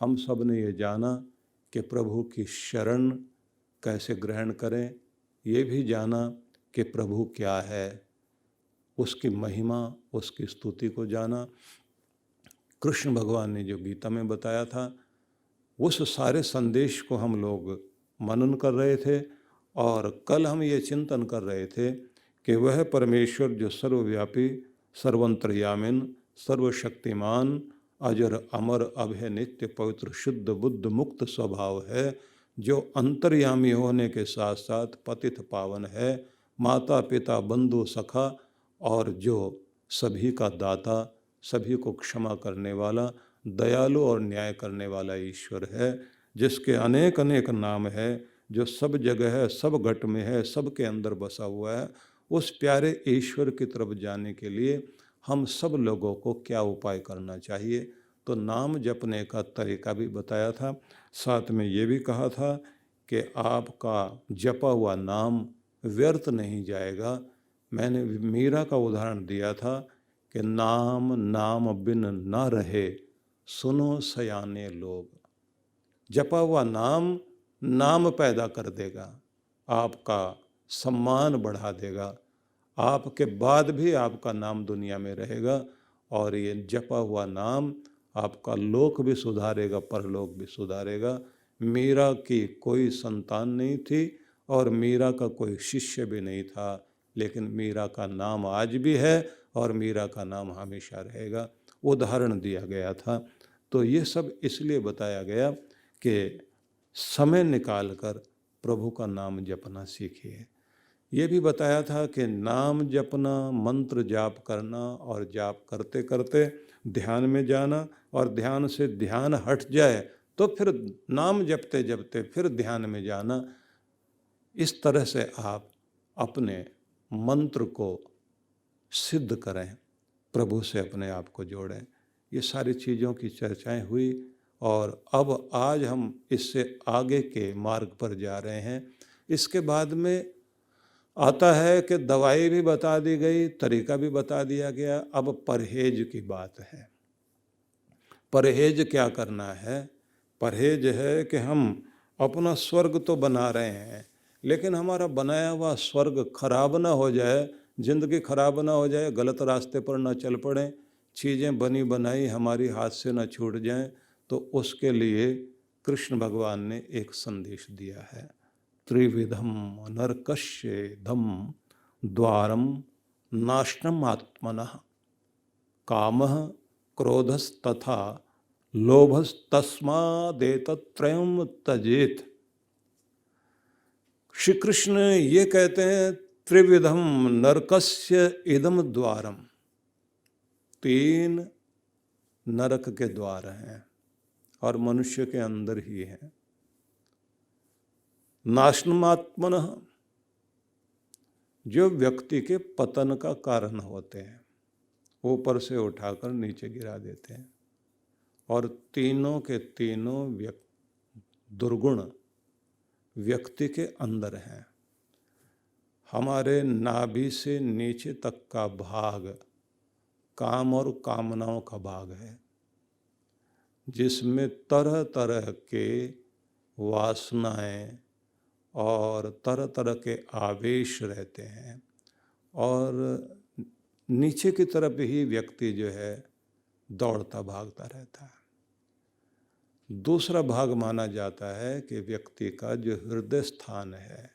हम सब ने ये जाना कि प्रभु की शरण कैसे ग्रहण करें, ये भी जाना कि प्रभु क्या है, उसकी महिमा, उसकी स्तुति को जाना। कृष्ण भगवान ने जो गीता में बताया था, उस सारे संदेश को हम लोग मनन कर रहे थे। और कल हम ये चिंतन कर रहे थे कि वह परमेश्वर जो सर्वव्यापी, सर्वंतर्यामिन, सर्वशक्तिमान, अजर अमर अभय नित्य पवित्र शुद्ध बुद्ध मुक्त स्वभाव है, जो अंतर्यामी होने के साथ साथ पतित पावन है, माता पिता बंधु सखा, और जो सभी का दाता, सभी को क्षमा करने वाला, दयालु और न्याय करने वाला ईश्वर है, जिसके अनेक अनेक नाम है, जो सब जगह है, सब घट में है, सब के अंदर बसा हुआ है। उस प्यारे ईश्वर की तरफ जाने के लिए हम सब लोगों को क्या उपाय करना चाहिए, तो नाम जपने का तरीका भी बताया था। साथ में ये भी कहा था कि आपका जपा हुआ नाम व्यर्थ नहीं जाएगा। मैंने मीरा का उदाहरण दिया था कि नाम नाम बिन न रहे, सुनो सयाने लोग। जपा हुआ नाम नाम पैदा कर देगा, आपका सम्मान बढ़ा देगा, आपके बाद भी आपका नाम दुनिया में रहेगा। और ये जपा हुआ नाम आपका लोक भी सुधारेगा, परलोक भी सुधारेगा। मीरा की कोई संतान नहीं थी और मीरा का कोई शिष्य भी नहीं था, लेकिन मीरा का नाम आज भी है और मीरा का नाम हमेशा रहेगा। उदाहरण दिया गया था। तो ये सब इसलिए बताया गया कि समय निकालकर प्रभु का नाम जपना सीखिए। ये भी बताया था कि नाम जपना, मंत्र जाप करना और जाप करते करते ध्यान में जाना, और ध्यान से ध्यान हट जाए तो फिर नाम जपते जपते फिर ध्यान में जाना। इस तरह से आप अपने मंत्र को सिद्ध करें, प्रभु से अपने आप को जोड़ें। ये सारी चीज़ों की चर्चाएं हुई और अब आज हम इससे आगे के मार्ग पर जा रहे हैं। इसके बाद में आता है कि दवाई भी बता दी गई, तरीका भी बता दिया गया। अब परहेज की बात है। परहेज क्या करना है? परहेज है कि हम अपना स्वर्ग तो बना रहे हैं, लेकिन हमारा बनाया हुआ स्वर्ग खराब ना हो जाए, जिंदगी खराब ना हो जाए, गलत रास्ते पर ना चल पड़े, चीज़ें बनी बनाई हमारी हाथ से ना छूट जाएं। तो उसके लिए कृष्ण भगवान ने एक संदेश दिया है। त्रिविधम नरकस्येदम द्वारम नाशनम आत्मनः कामः क्रोधस्तथा लोभस्तस्मादेतत्रयम् त्यजेत। श्री कृष्ण ये कहते हैं त्रिविधम नरकस्य इदम द्वारम, तीन नरक के द्वार हैं और मनुष्य के अंदर ही हैं। नाशनमात्मनः, जो व्यक्ति के पतन का कारण होते हैं, ऊपर से उठाकर नीचे गिरा देते हैं। और तीनों के तीनों दुर्गुण व्यक्ति के अंदर हैं। हमारे नाभि से नीचे तक का भाग काम और कामनाओं का भाग है, जिसमें तरह तरह के वासनाएं और तरह तरह के आवेश रहते हैं। और नीचे की तरफ ही व्यक्ति जो है दौड़ता भागता रहता है। दूसरा भाग माना जाता है कि व्यक्ति का जो हृदय स्थान है,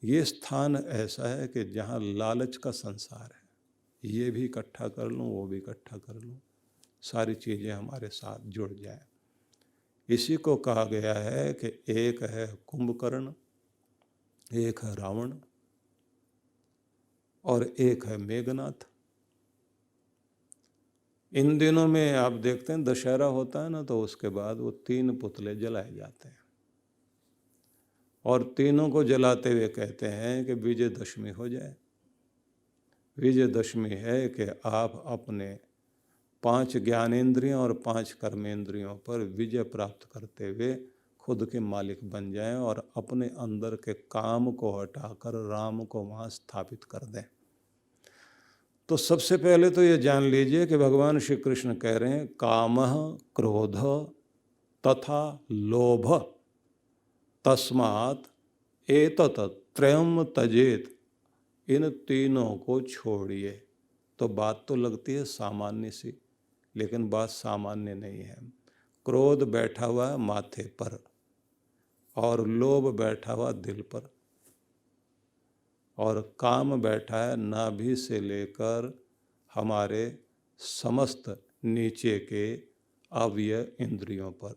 ये स्थान ऐसा है कि जहाँ लालच का संसार है, ये भी इकट्ठा कर लूँ, वो भी इकट्ठा कर लूँ, सारी चीज़ें हमारे साथ जुड़ जाएं। इसी को कहा गया है कि एक है कुंभकर्ण, एक है रावण और एक है मेघनाथ। इन दिनों में आप देखते हैं दशहरा होता है ना, तो उसके बाद वो तीन पुतले जलाए जाते हैं और तीनों को जलाते हुए कहते हैं कि विजयदशमी हो जाए। विजयदशमी है कि आप अपने 5 ज्ञानेंद्रियों और 5 कर्मेंद्रियों पर विजय प्राप्त करते हुए खुद के मालिक बन जाएं और अपने अंदर के काम को हटाकर राम को वहाँ स्थापित कर दें। तो सबसे पहले तो ये जान लीजिए कि भगवान श्री कृष्ण कह रहे हैं कामः क्रोध तथा लोभ, तस्मात् एतत् त्रयम् त्यजेत, इन तीनों को छोड़िए। तो बात तो लगती है सामान्य सी, लेकिन बात सामान्य नहीं है। क्रोध बैठा हुआ है माथे पर और लोभ बैठा हुआ दिल पर, और काम बैठा है नाभि से लेकर हमारे समस्त नीचे के अवयव इंद्रियों पर।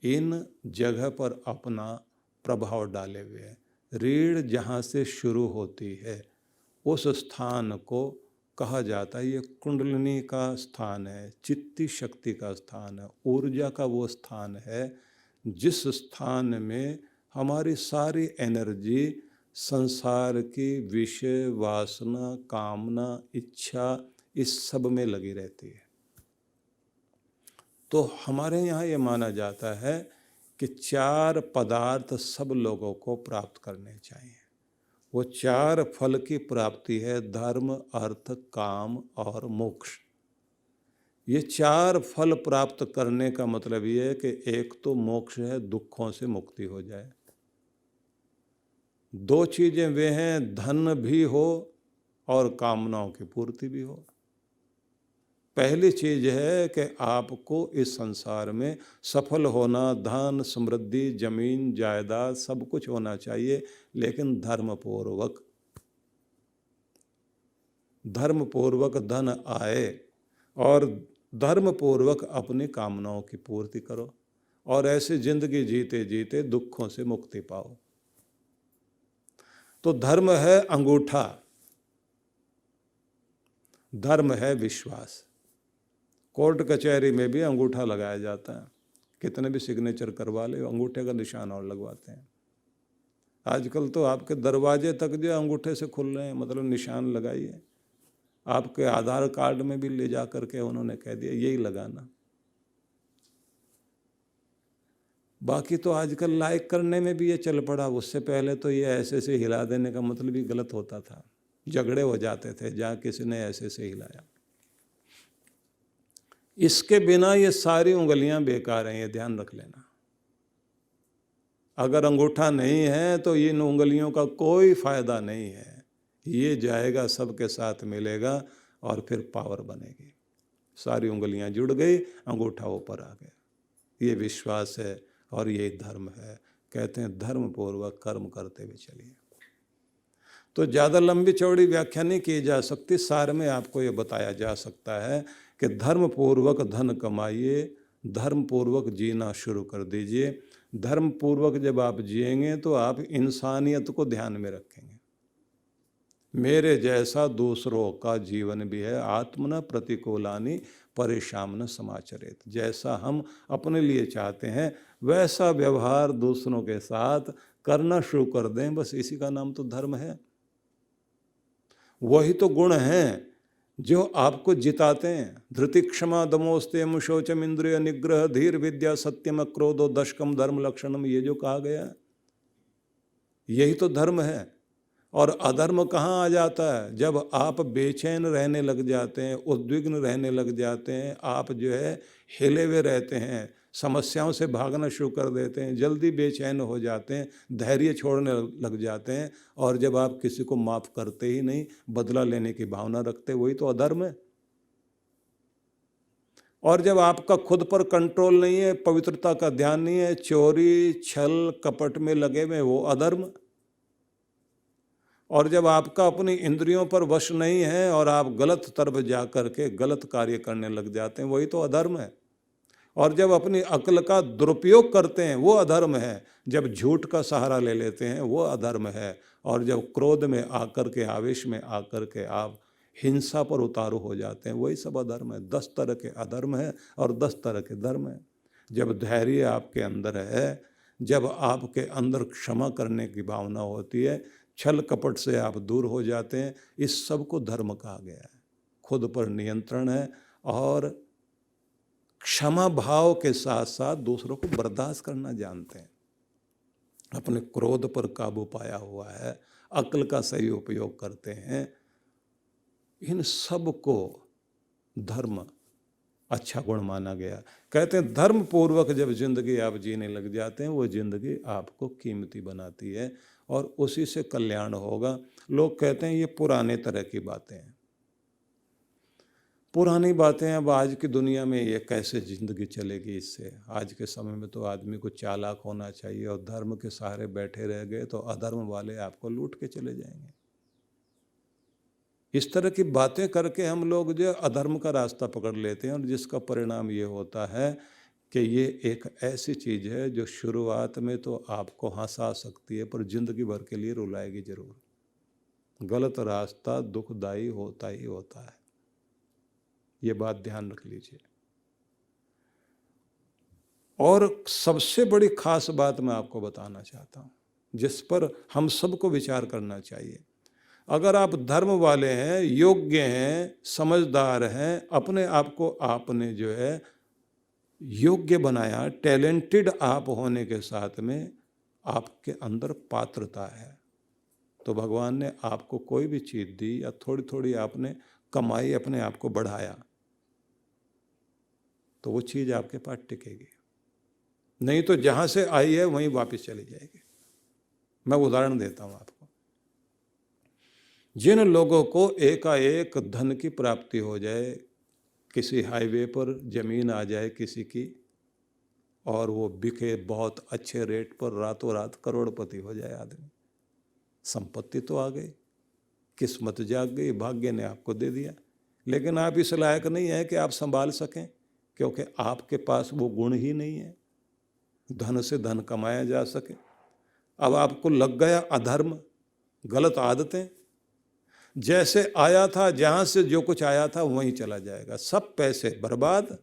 इन जगह पर अपना प्रभाव डाले हुए है। रीढ़ जहाँ से शुरू होती है उस स्थान को कहा जाता है ये कुंडलिनी का स्थान है, चित्ती शक्ति का स्थान है, ऊर्जा का वो स्थान है जिस स्थान में हमारी सारी एनर्जी संसार की विषय, वासना, कामना, इच्छा, इस सब में लगी रहती है। तो हमारे यहाँ ये माना जाता है कि 4 पदार्थ सब लोगों को प्राप्त करने चाहिए। वो 4 फल की प्राप्ति है, धर्म, अर्थ, काम और मोक्ष। ये 4 फल प्राप्त करने का मतलब ये है कि एक तो मोक्ष है, दुखों से मुक्ति हो जाए। 2 चीज़ें वे हैं, धन भी हो और कामनाओं की पूर्ति भी हो। पहली चीज है कि आपको इस संसार में सफल होना, धन, समृद्धि, जमीन, जायदाद सब कुछ होना चाहिए, लेकिन धर्मपूर्वक। धर्मपूर्वक धन आए और धर्मपूर्वक अपनी कामनाओं की पूर्ति करो और ऐसी जिंदगी जीते जीते दुखों से मुक्ति पाओ। तो धर्म है अंगूठा, धर्म है विश्वास। कोर्ट कचहरी में भी अंगूठा लगाया जाता है, कितने भी सिग्नेचर करवा ले अंगूठे का निशान और लगवाते हैं। आजकल तो आपके दरवाजे तक जो अंगूठे से खुल रहे हैं, मतलब निशान लगाइए। आपके आधार कार्ड में भी ले जा करके उन्होंने कह दिया यही लगाना। बाकी तो आजकल लाइक करने में भी ये चल पड़ा। उससे पहले तो ये ऐसे से हिला देने का मतलब ही गलत होता था, झगड़े हो जाते थे जहाँ किसी ने ऐसे से हिलाया। इसके बिना ये सारी उंगलियां बेकार हैं, ये ध्यान रख लेना। अगर अंगूठा नहीं है तो इन उंगलियों का कोई फायदा नहीं है। ये जाएगा, सबके साथ मिलेगा और फिर पावर बनेगी। सारी उंगलियां जुड़ गई, अंगूठा ऊपर आ गया। ये विश्वास है और ये धर्म है। कहते हैं धर्म पूर्वक कर्म करते हुए चलिए। तो ज़्यादा लंबी चौड़ी व्याख्या नहीं की जा सकती, सार में आपको ये बताया जा सकता है कि धर्म पूर्वक धन कमाइए, धर्म पूर्वक जीना शुरू कर दीजिए। धर्म पूर्वक जब आप जिएंगे तो आप इंसानियत को ध्यान में रखेंगे। मेरे जैसा दूसरों का जीवन भी है, आत्मन प्रतिकूलानि परेशान समाचरित। जैसा हम अपने लिए चाहते हैं वैसा व्यवहार दूसरों के साथ करना शुरू कर दें, बस इसी का नाम तो धर्म है। वही तो गुण हैं जो आपको जिताते हैं। धृति, क्षमा, दमोस्तेम, शौचम, इंद्रिय निग्रह, धीर, विद्या, सत्यम, क्रोधो, दशकम, धर्म लक्षणम, ये जो कहा गया यही तो धर्म है। और अधर्म कहाँ आ जाता है? जब आप बेचैन रहने लग जाते हैं, उद्विग्न रहने लग जाते हैं, आप जो है हिले हुए रहते हैं, समस्याओं से भागना शुरू कर देते हैं, जल्दी बेचैन हो जाते हैं, धैर्य छोड़ने लग जाते हैं, और जब आप किसी को माफ़ करते ही नहीं, बदला लेने की भावना रखते, वही तो अधर्म है। और जब आपका खुद पर कंट्रोल नहीं है, पवित्रता का ध्यान नहीं है, चोरी, छल, कपट में लगे हुए, वो अधर्म। और जब आपका अपनी इंद्रियों पर वश नहीं है और आप गलत तरफ जा कर के गलत कार्य करने लग जाते हैं, वही तो अधर्म है। और जब अपनी अक्ल का दुरुपयोग करते हैं वो अधर्म है। जब झूठ का सहारा ले लेते हैं वो अधर्म है। और जब क्रोध में आकर के, आवेश में आकर के आप हिंसा पर उतारू हो जाते हैं, वही सब अधर्म है। 10 तरह के अधर्म है और 10 तरह के धर्म है। जब धैर्य आपके अंदर है, जब आपके अंदर क्षमा करने की भावना होती है, छल कपट से आप दूर हो जाते हैं, इस सब को धर्म कहा गया है। खुद पर नियंत्रण है और क्षमा भाव के साथ साथ दूसरों को बर्दाश्त करना जानते हैं। अपने क्रोध पर काबू पाया हुआ है, अक्ल का सही उपयोग करते हैं। इन सब को धर्म अच्छा गुण माना गया। कहते हैं धर्म पूर्वक जब जिंदगी आप जीने लग जाते हैं, वो जिंदगी आपको कीमती बनाती है और उसी से कल्याण होगा। लोग कहते हैं ये पुराने तरह की बातें हैं, पुरानी बातें। अब आज की दुनिया में ये कैसे जिंदगी चलेगी इससे? आज के समय में तो आदमी को चालाक होना चाहिए, और धर्म के सहारे बैठे रह गए तो अधर्म वाले आपको लूट के चले जाएंगे। इस तरह की बातें करके हम लोग जो अधर्म का रास्ता पकड़ लेते हैं, और जिसका परिणाम ये होता है कि ये एक ऐसी चीज़ है जो शुरुआत में तो आपको हंसा सकती है, पर जिंदगी भर के लिए रुलाएगी जरूर। गलत रास्ता दुखदाई होता ही होता है, ये बात ध्यान रख लीजिए। और सबसे बड़ी खास बात मैं आपको बताना चाहता हूँ, जिस पर हम सबको विचार करना चाहिए। अगर आप धर्म वाले हैं, योग्य हैं, समझदार हैं, अपने आप को आपने जो है योग्य बनाया, टैलेंटेड आप होने के साथ में आपके अंदर पात्रता है, तो भगवान ने आपको कोई भी चीज़ दी या थोड़ी थोड़ी आपने कमाई, अपने आप को बढ़ाया, तो वो चीज़ आपके पास टिकेगी। नहीं तो जहाँ से आई है वहीं वापस चली जाएगी। मैं उदाहरण देता हूँ आपको। जिन लोगों को एकाएक धन की प्राप्ति हो जाए, किसी हाईवे पर जमीन आ जाए किसी की, और वो बिके बहुत अच्छे रेट पर, रातों रात करोड़पति हो जाए आदमी, संपत्ति तो आ गई, किस्मत जाग गई, भाग्य ने आपको दे दिया, लेकिन आप इस लायक नहीं है कि आप संभाल सकें, क्योंकि आपके पास वो गुण ही नहीं है धन से धन कमाया जा सके। अब आपको लग गया अधर्म, गलत आदतें, जैसे आया था, जहां से जो कुछ आया था वहीं चला जाएगा, सब पैसे बर्बाद,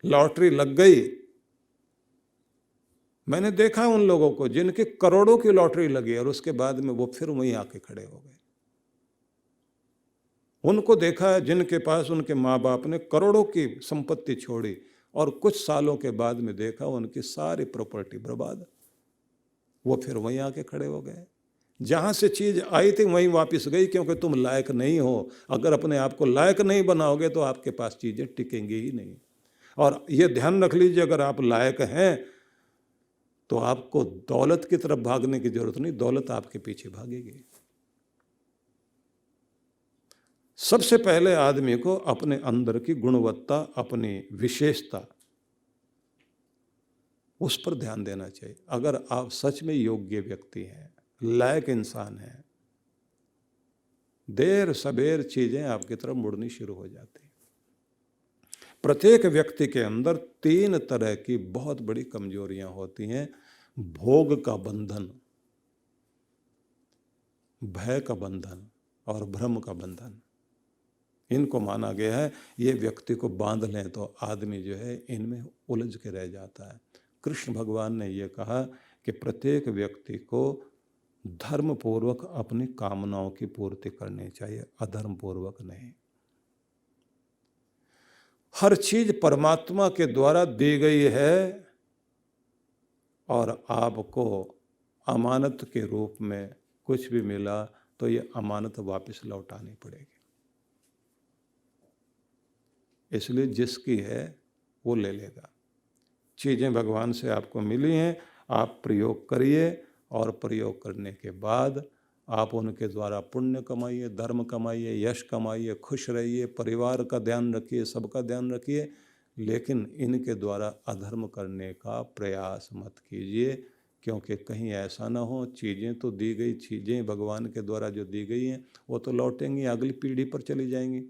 लॉटरी लग गई। मैंने देखा उन लोगों को जिनके करोड़ों की लॉटरी लगी और उसके बाद में वो फिर वहीं आके खड़े हो गए। उनको देखा है जिनके पास उनके माँ बाप ने करोड़ों की संपत्ति छोड़ी, और कुछ सालों के बाद में देखा उनकी सारी प्रॉपर्टी बर्बाद, वो फिर वहीं आके खड़े हो गए। जहाँ से चीज़ आई थी वहीं वापस गई, क्योंकि तुम लायक नहीं हो। अगर अपने आप को लायक नहीं बनाओगे तो आपके पास चीज़ें टिकेंगी ही नहीं। और ये ध्यान रख लीजिए, अगर आप लायक हैं तो आपको दौलत की तरफ भागने की जरूरत नहीं, दौलत आपके पीछे भागेगी। सबसे पहले आदमी को अपने अंदर की गुणवत्ता, अपनी विशेषता, उस पर ध्यान देना चाहिए। अगर आप सच में योग्य व्यक्ति हैं, लायक इंसान हैं, देर सबेर चीजें आपकी तरफ मुड़नी शुरू हो जाती। प्रत्येक व्यक्ति के अंदर 3 तरह की बहुत बड़ी कमजोरियां होती हैं। भोग का बंधन, भय का बंधन और भ्रम का बंधन, इनको माना गया है। ये व्यक्ति को बांध लें तो आदमी जो है इनमें उलझ के रह जाता है। कृष्ण भगवान ने ये कहा कि प्रत्येक व्यक्ति को धर्म पूर्वक अपनी कामनाओं की पूर्ति करनी चाहिए, अधर्म पूर्वक नहीं। हर चीज परमात्मा के द्वारा दी गई है, और आपको अमानत के रूप में कुछ भी मिला तो ये अमानत वापस लौटानी पड़ेगी। इसलिए जिसकी है वो ले लेगा। चीज़ें भगवान से आपको मिली हैं, आप प्रयोग करिए, और प्रयोग करने के बाद आप उनके द्वारा पुण्य कमाइए, धर्म कमाइए, यश कमाइए, खुश रहिए, परिवार का ध्यान रखिए, सबका ध्यान रखिए, लेकिन इनके द्वारा अधर्म करने का प्रयास मत कीजिए, क्योंकि कहीं ऐसा ना हो चीज़ें तो दी गई, चीज़ें भगवान के द्वारा जो दी गई हैं वो तो लौटेंगी, अगली पीढ़ी पर चली जाएंगी।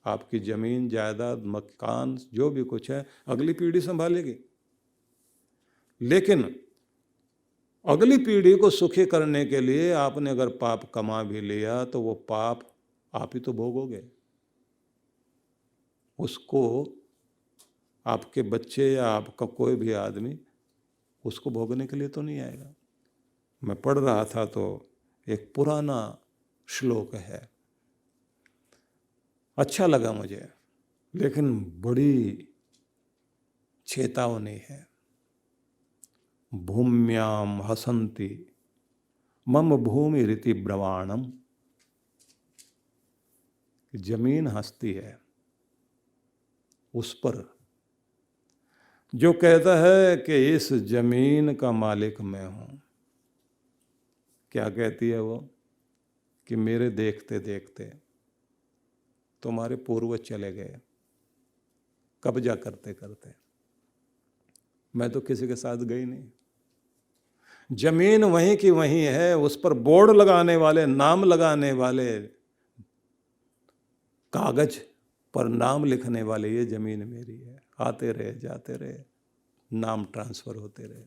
आपकी ज़मीन जायदाद मकान जो भी कुछ है अगली पीढ़ी संभालेगी, लेकिन अगली पीढ़ी को सुखी करने के लिए आपने अगर पाप कमा भी लिया तो वो पाप आप ही तो भोगोगे, उसको आपके बच्चे या आपका कोई भी आदमी उसको भोगने के लिए तो नहीं आएगा। मैं पढ़ रहा था तो एक पुराना श्लोक है, अच्छा लगा मुझे, लेकिन बड़ी चेतावनी है। भूम्याम हसंति मम भूमि रीति ब्रवाणम, जमीन हंसती है, उस पर जो कहता है कि इस जमीन का मालिक मैं हूँ। क्या कहती है वो? कि मेरे देखते देखते तुम्हारे पूर्वज चले गए कब्जा करते करते, मैं तो किसी के साथ गई नहीं। जमीन वहीं की वहीं है, उस पर बोर्ड लगाने वाले, नाम लगाने वाले, कागज पर नाम लिखने वाले, ये जमीन मेरी है। आते रहे जाते रहे, नाम ट्रांसफर होते रहे।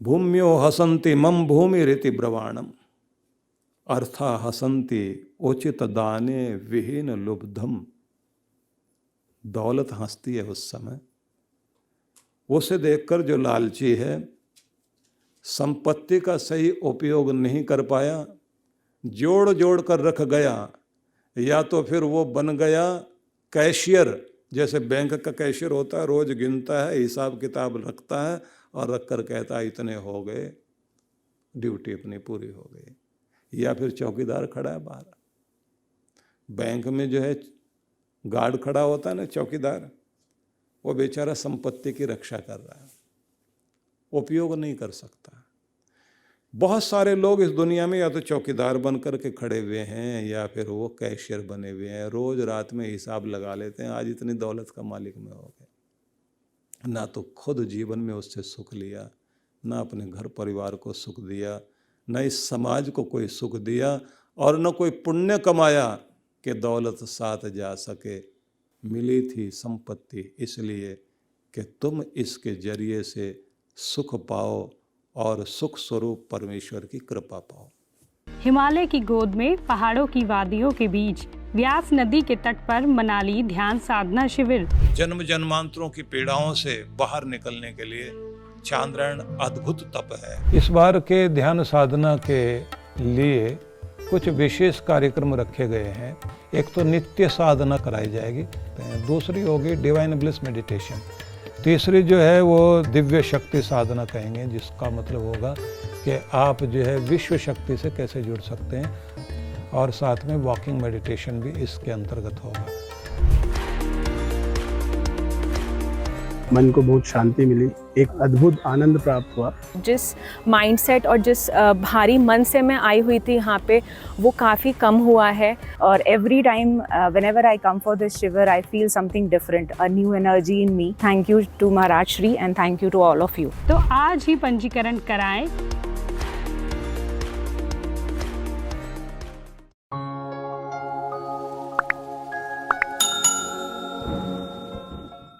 भूम्यो हसंति मम भूमि रीति ब्रवाणम अर्था हसंति उचित दाने विहीन लुब्धम। दौलत हंसती है उस समय, उसे देखकर जो लालची है, संपत्ति का सही उपयोग नहीं कर पाया, जोड़ जोड़ कर रख गया, या तो फिर वो बन गया कैशियर। जैसे बैंक का कैशियर होता है, रोज गिनता है, हिसाब किताब रखता है और रख कर कहता है इतने हो गए, ड्यूटी अपनी पूरी हो गई। या फिर चौकीदार खड़ा है बाहर, बैंक में जो है गार्ड खड़ा होता है ना, चौकीदार, वो बेचारा संपत्ति की रक्षा कर रहा है, उपयोग नहीं कर सकता। बहुत सारे लोग इस दुनिया में या तो चौकीदार बन कर के खड़े हुए हैं या फिर वो कैशियर बने हुए हैं, रोज रात में हिसाब लगा लेते हैं, आज इतनी दौलत का मालिक मैं हो गया। ना तो खुद जीवन में उससे सुख लिया, ना अपने घर परिवार को सुख दिया, न इस समाज को कोई सुख दिया, और न कोई पुण्य कमाया कि दौलत साथ जा सके। मिली थी संपत्ति इसलिए कि तुम इसके जरिए से सुख पाओ और सुख स्वरूप परमेश्वर की कृपा पाओ। हिमालय की गोद में पहाड़ों की वादियों के बीच व्यास नदी के तट पर मनाली ध्यान साधना शिविर। जन्म जन्मांतरों की पीड़ाओं से बाहर निकलने के लिए चांद्रायण अद्भुत तप है। इस बार के ध्यान साधना के लिए कुछ विशेष कार्यक्रम रखे गए हैं। एक तो नित्य साधना कराई जाएगी, दूसरी होगी डिवाइन ब्लिस मेडिटेशन, तीसरी जो है वो दिव्य शक्ति साधना कहेंगे, जिसका मतलब होगा कि आप जो है विश्व शक्ति से कैसे जुड़ सकते हैं, और साथ में वॉकिंग मेडिटेशन भी इसके अंतर्गत होगा। मन को बहुत शांति मिली, एक अद्भुत आनंद प्राप्त हुआ। जिस माइंडसेट और जिस भारी मन से मैं आई हुई थी यहाँ पे, वो काफ़ी कम हुआ है। और every time whenever I come for this शिविर I feel something different, a new energy in me. Thank you to Maharaj Shri and thank you to all of you. तो आज ही पंजीकरण कराएं